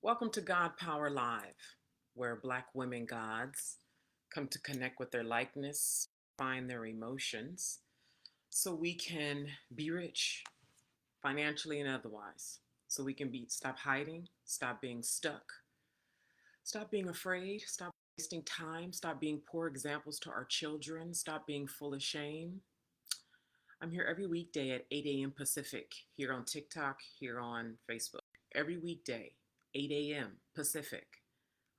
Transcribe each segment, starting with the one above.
Welcome to God Power Live, where Black women gods come to connect with their likeness, find their emotions, so we can be rich financially and otherwise. So we can stop hiding, stop being stuck, stop being afraid, stop wasting time, stop being poor examples to our children, stop being full of shame. I'm here every weekday at 8 a.m. Pacific, here on TikTok, here on Facebook. Every weekday, 8 a.m. Pacific.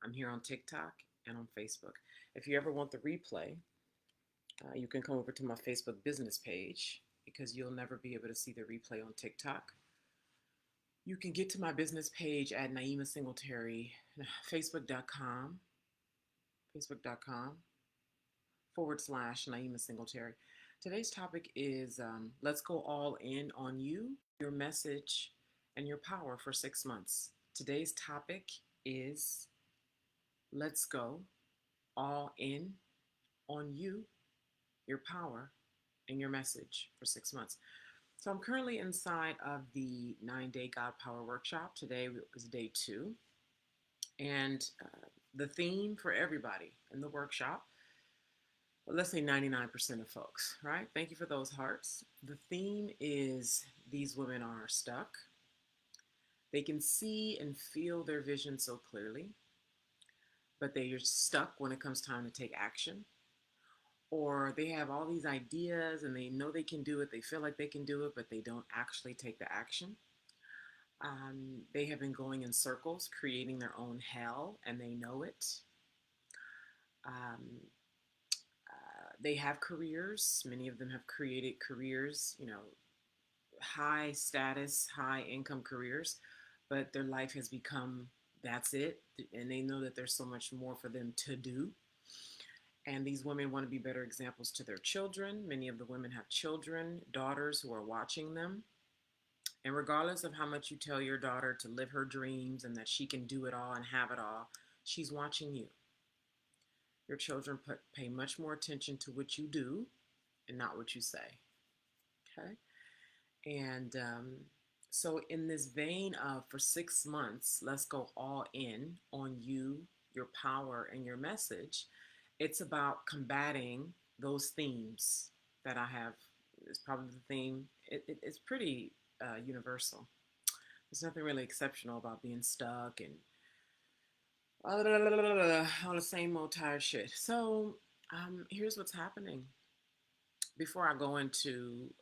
I'm here on TikTok and on Facebook. If you ever want the replay, you can come over to my Facebook business page because you'll never be able to see the replay on TikTok. You can get to my business page at Naima Singletary, facebook.com, facebook.com/ Naima Singletary. Today's topic is let's go all in on you, your message, and your power for 6 months. Today's topic is let's go all in on you, your power, and your message for 6 months. So I'm currently inside of the 9-day God Power Workshop. Today was day 2. And the theme for everybody in the workshop, well, let's say 99% of folks, right? Thank you for those hearts. The theme is these women are stuck. They can see and feel their vision so clearly, but they are stuck when it comes time to take action. Or they have all these ideas and they know they can do it, they feel like they can do it, but they don't actually take the action. They have been going in circles, creating their own hell, and they know it. Um, they have careers. Many of them have created careers, high status, high income careers, but their life has become that's it. And they know that there's so much more for them to do. And these women want to be better examples to their children. Many of the women have children, daughters who are watching them. And regardless of how much you tell your daughter to live her dreams and that she can do it all and have it all, she's watching you. Your children pay much more attention to what you do and not what you say. Okay? And so, in this vein of for 6 months, let's go all in on you, your power, and your message. It's about combating those themes that I have. It's probably the theme. It's pretty universal. There's nothing really exceptional about being stuck and all the same old tired shit. So here's what's happening. Before I go into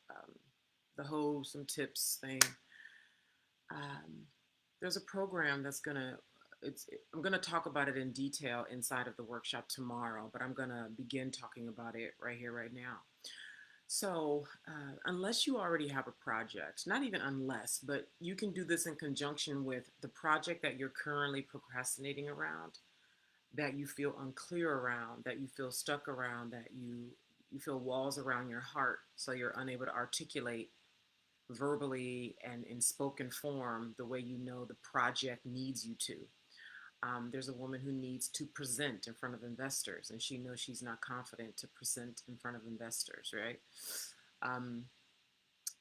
the whole some tips thing, um, there's a program that's gonna. I'm going to talk about it in detail inside of the workshop tomorrow, but I'm going to begin talking about it right here, right now. So, unless you already have a project, not even unless, but you can do this in conjunction with the project that you're currently procrastinating around, that you feel unclear around, that you feel stuck around, that you feel walls around your heart, so you're unable to articulate verbally and in spoken form the way you know the project needs you to. There's a woman who needs to present in front of investors, and she knows she's not confident to present in front of investors, right? Um,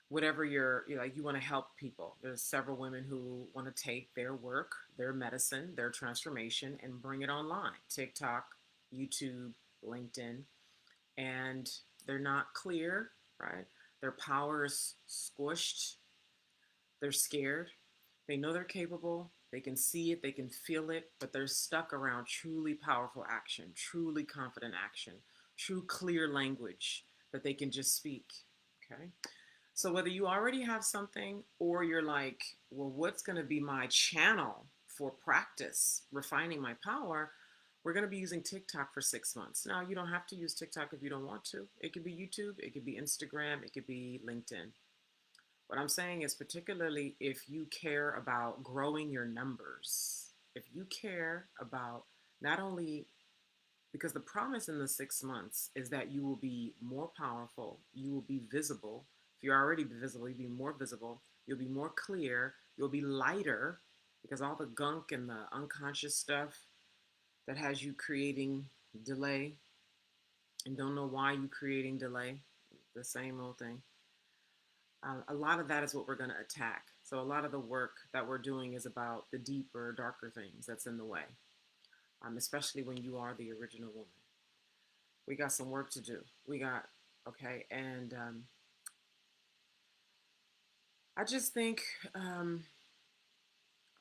Whatever you're like, you want to help people. There's several women who want to take their work, their medicine, their transformation, and bring it online: TikTok, YouTube, LinkedIn, and they're not clear, right? Their power is squished. They're scared. They know they're capable, they can see it, they can feel it, but they're stuck around truly powerful action, truly confident action, true clear language that they can just speak. Okay? So whether you already have something or you're like, well, what's going to be my channel for practice, refining my power? We're going to be using TikTok for 6 months. Now, you don't have to use TikTok if you don't want to. It could be YouTube, it could be Instagram, it could be LinkedIn. What I'm saying is, particularly if you care about growing your numbers, if you care about not only because the promise in the 6 months is that you will be more powerful, you will be visible. If you're already visible, you'll be more visible, you'll be more clear, you'll be lighter because all the gunk and the unconscious stuff that has you creating delay and don't know why you creating delay, the same old thing. A lot of that is what we're going to attack. So a lot of the work that we're doing is about the deeper, darker things that's in the way, especially when you are the original woman. We got some work to do. We got, okay, and I just think, um,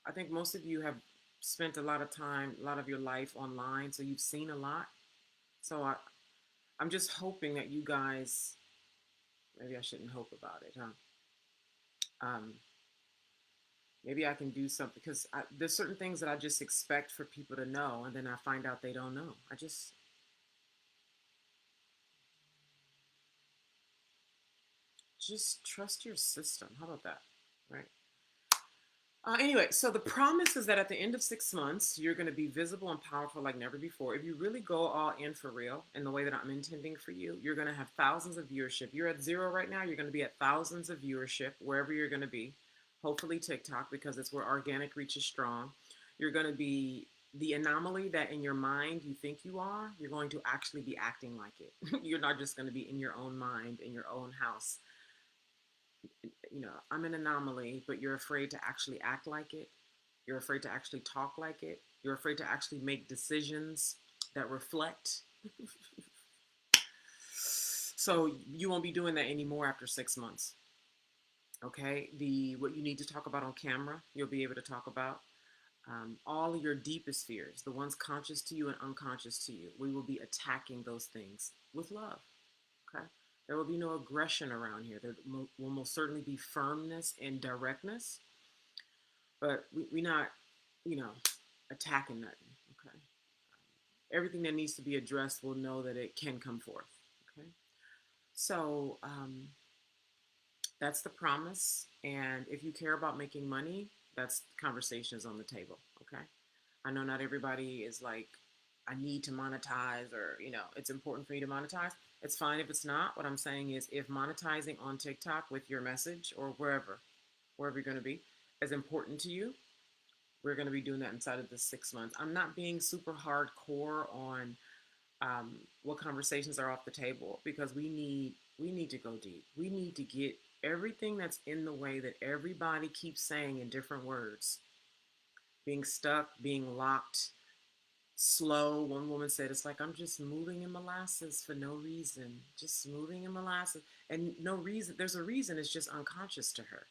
I think most of you have spent a lot of time, a lot of your life online, so you've seen a lot. So I'm just hoping that you guys, maybe I shouldn't hope about it, huh? Um, Maybe I can do something because there's certain things that I just expect for people to know, and then I find out they don't know. I just trust your system. How about that? Right. Anyway, so the promise is that at the end of 6 months, you're going to be visible and powerful like never before. If you really go all in for real in the way that I'm intending for you, you're going to have thousands of viewership. You're at zero right now. You're going to be at thousands of viewership wherever you're going to be. Hopefully TikTok, because it's where organic reach is strong. You're going to be the anomaly that in your mind you think you are. You're going to actually be acting like it. You're not just going to be in your own mind, in your own house. I'm an anomaly, but you're afraid to actually act like it. You're afraid to actually talk like it. You're afraid to actually make decisions that reflect. So you won't be doing that anymore after 6 months. Okay, the what you need to talk about on camera, you'll be able to talk about. All of your deepest fears, the ones conscious to you and unconscious to you, we will be attacking those things with love. Okay, there will be no aggression around here. There will most certainly be firmness and directness, but we not, you know, attacking nothing. Okay, everything that needs to be addressed will know that it can come forth. Okay, so that's the promise. And if you care about making money, that's conversations on the table. Okay, I know not everybody is like, I need to monetize, or it's important for you to monetize. It's fine if it's not. What I'm saying is, if monetizing on TikTok with your message or wherever you're going to be, is important to you, we're going to be doing that inside of the 6 months. I'm not being super hardcore on what conversations are off the table, because we need to go deep. We need to get everything that's in the way that everybody keeps saying in different words, being stuck, being locked, slow. One woman said, it's like, I'm just moving in molasses for no reason, just moving in molasses, and no reason. There's a reason. It's just unconscious to her,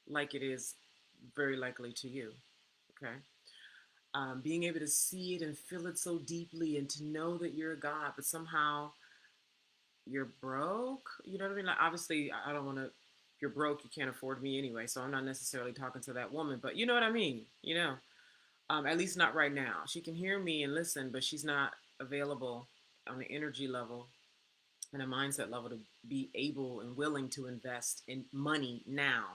like it is very likely to you. Okay, being able to see it and feel it so deeply, and to know that you're a God, but somehow you're broke. You know what I mean? Like, obviously, I don't want to. If you're broke, you can't afford me anyway. So I'm not necessarily talking to that woman, but you know what I mean. At least not right now. She can hear me and listen, but she's not available on the energy level and a mindset level to be able and willing to invest in money now,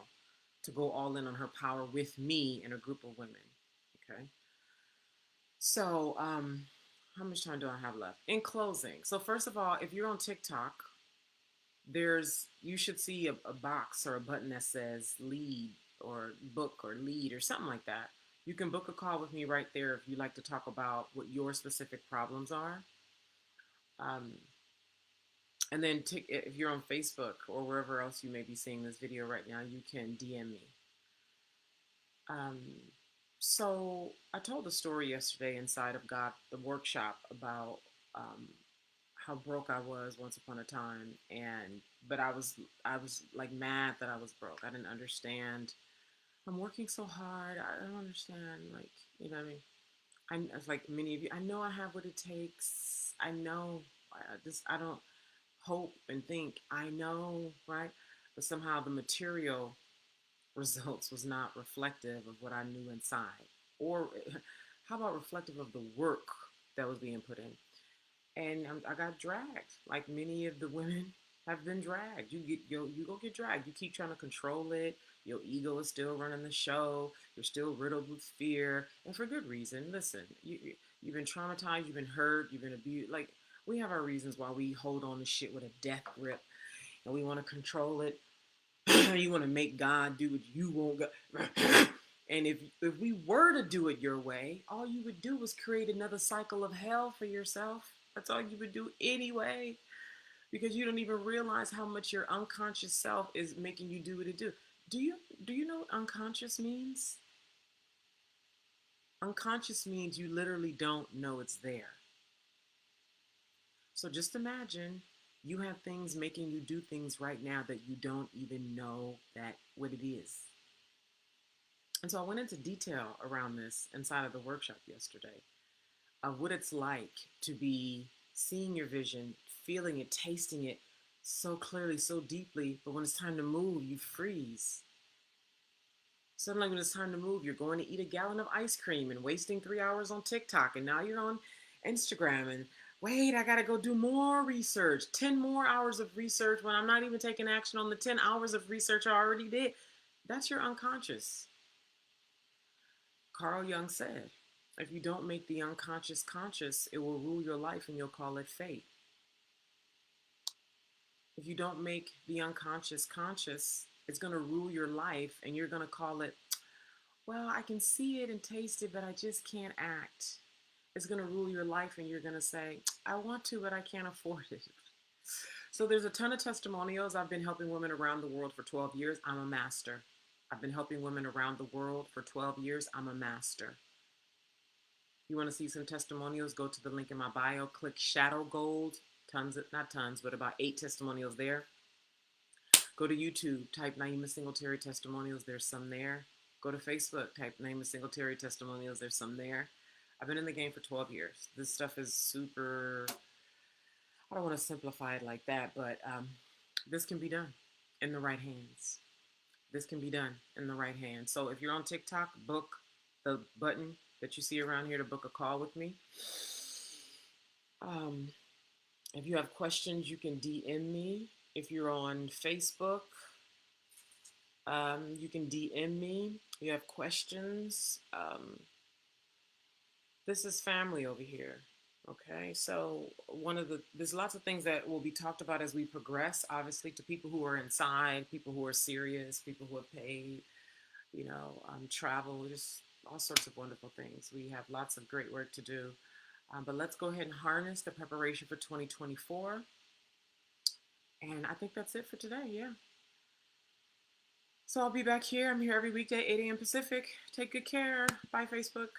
to go all in on her power with me and a group of women. Okay. So, how much time do I have left? In closing, so first of all, if you're on TikTok, you should see a box or a button that says lead or book or lead or something like that. You can book a call with me right there if you'd like to talk about what your specific problems are. Um, and then if you're on Facebook or wherever else you may be seeing this video right now, you can DM me. Um, so I told a story yesterday inside of God, the workshop, about um, how broke I was once upon a time, but I was like mad that I was broke. I didn't understand. I'm working so hard. I don't understand. Like, you know what I mean? It's like many of you. I know I have what it takes. I know. I don't hope and think I know, right? But somehow the material results was not reflective of what I knew inside, or how about reflective of the work that was being put in. And I got dragged, like many of the women have been dragged. You go get dragged. You keep trying to control it. Your ego is still running the show. You're still riddled with fear, and for good reason. Listen, you've been traumatized. You've been hurt. You've been abused. Like, we have our reasons why we hold on to shit with a death grip, and we want to control it. You want to make God do what you want. And if we were to do it your way, all you would do was create another cycle of hell for yourself. That's all you would do anyway, because you don't even realize how much your unconscious self is making you do what it do. Do you do you know what unconscious means? Unconscious means you literally don't know it's there. So just imagine you have things making you do things right now that you don't even know that what it is. And so I went into detail around this inside of the workshop yesterday of what it's like to be seeing your vision, feeling it, tasting it so clearly, so deeply, but when it's time to move, you freeze. Suddenly, when it's time to move, you're going to eat a gallon of ice cream and wasting 3 hours on TikTok. And now you're on Instagram and wait, I got to go do more research, 10 more hours of research when I'm not even taking action on the 10 hours of research I already did. That's your unconscious. Carl Jung said, if you don't make the unconscious conscious, it will rule your life and you'll call it fate. If you don't make the unconscious conscious, it's going to rule your life and you're going to call it, well, I can see it and taste it, but I just can't act. It's going to rule your life and you're going to say, I want to, but I can't afford it. So there's a ton of testimonials. I've been helping women around the world for 12 years. I'm a master. I've been helping women around the world for 12 years. I'm a master. You want to see some testimonials? Go to the link in my bio, click Shadow Gold. Tons, not tons, but about 8 testimonials there. Go to YouTube, type Naima Singletary testimonials. There's some there. Go to Facebook, type Naima Singletary testimonials. There's some there. I've been in the game for 12 years. This stuff is super, I don't want to simplify it like that, but this can be done in the right hands. This can be done in the right hands. So if you're on TikTok, book the button that you see around here to book a call with me. Um, if you have questions, you can DM me. If you're on Facebook, you can DM me. You have questions. This is family over here. Okay, so there's lots of things that will be talked about as we progress, obviously, to people who are inside, people who are serious, people who have paid, travel, just all sorts of wonderful things. We have lots of great work to do. But let's go ahead and harness the preparation for 2024. And I think that's it for today. Yeah. So I'll be back here. I'm here every weekday, 8 a.m. Pacific. Take good care. Bye, Facebook.